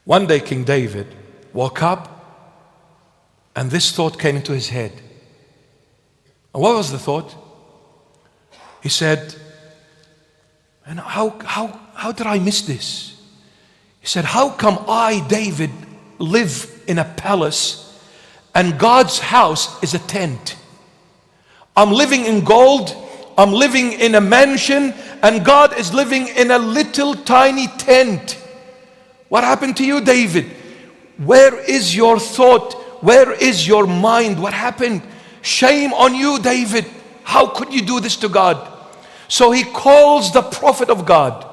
One day King David woke up and this thought came into his head. And what was the thought? He said, and how did I miss this? He said, how come I, David, live in a palace and God's house is a tent? I'm living in gold, I'm living in a mansion, and God is living in a little tiny tent. What happened to you, David? Where is your thought? Where is your mind? What happened? Shame on you, David. How could you do this to God? So he calls the prophet of God,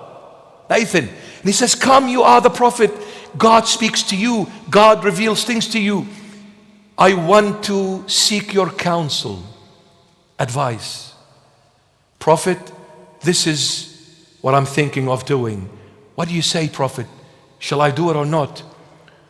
Nathan, and he says, come, you are the prophet. God speaks to you. God reveals things to you. I want to seek your counsel, advice. Prophet, this is what I'm thinking of doing. What do you say, prophet? Shall I do it or not?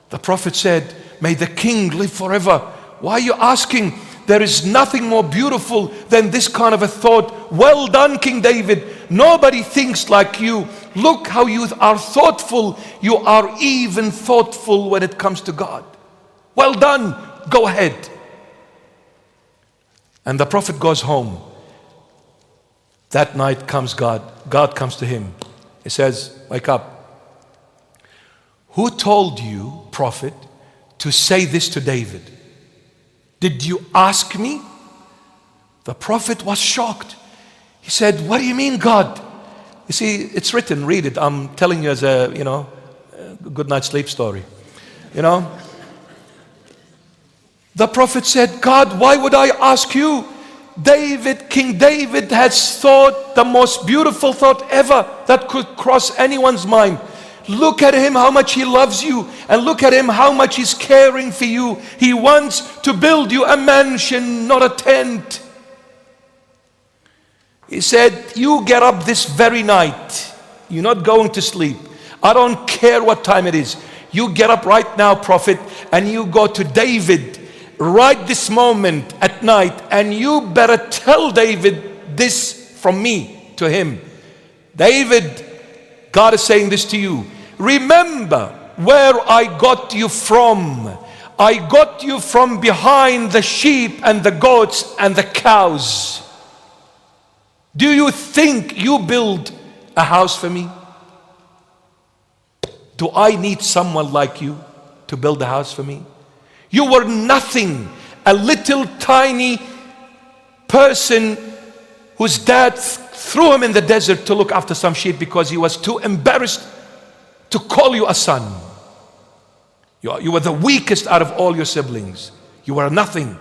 The prophet said, may the king live forever. Why are you asking? There is nothing more beautiful than this kind of a thought. Well done, King David. Nobody thinks like you. Look how you are thoughtful. You are even thoughtful when it comes to God. Well done. Go ahead. And the prophet goes home. That night comes God. God comes to him. He says, wake up. Who told you, prophet, to say this to David? Did you ask me? The prophet was shocked. He said, what do you mean, God? You see, it's written, read it. I'm telling you as a, a good night's sleep story. The prophet said, God, why would I ask you? David, King David has thought the most beautiful thought ever that could cross anyone's mind. Look at him, how much he loves you, and look at him, how much he's caring for you. He wants to build you a mansion, not a tent. He said, you get up this very night. You're not going to sleep. I don't care what time it is. You get up right now, prophet, and you go to David right this moment at night, and you better tell David this from me to him. David, God is saying this to you. Remember where I got you from. I got you from behind the sheep and the goats and the cows. Do you think you build a house for me? Do I need someone like you to build a house for me? You were nothing, a little tiny person whose dad threw him in the desert to look after some sheep because he was too embarrassed to call you a son. You were the weakest out of all your siblings. You were nothing.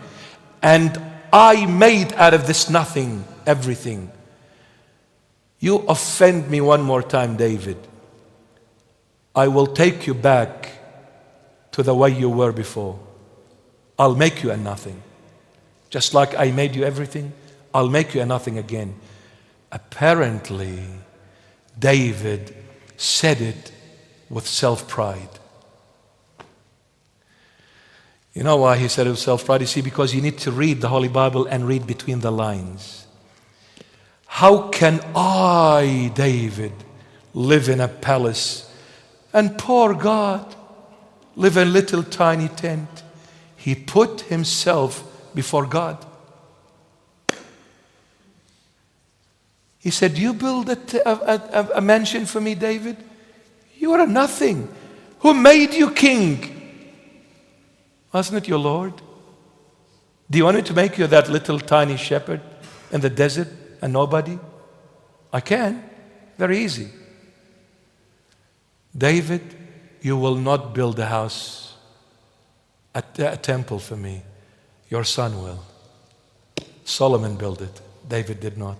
And I made out of this nothing everything. You offend me one more time, David. I will take you back to the way you were before. I'll make you a nothing. Just like I made you everything, I'll make you a nothing again. Apparently, David said it with self-pride. You know why he said it with self-pride? You see, because you need to read the Holy Bible and read between the lines. How can I, David, live in a palace and poor God live in a little tiny tent? He put himself before God. He said, you build a mansion for me, David? You are a nothing. Who made you king? Wasn't it your Lord? Do you want me to make you that little tiny shepherd in the desert, a nobody? I can. Very easy. David, you will not build a house, a temple for me. Your son will. Solomon built it. David did not.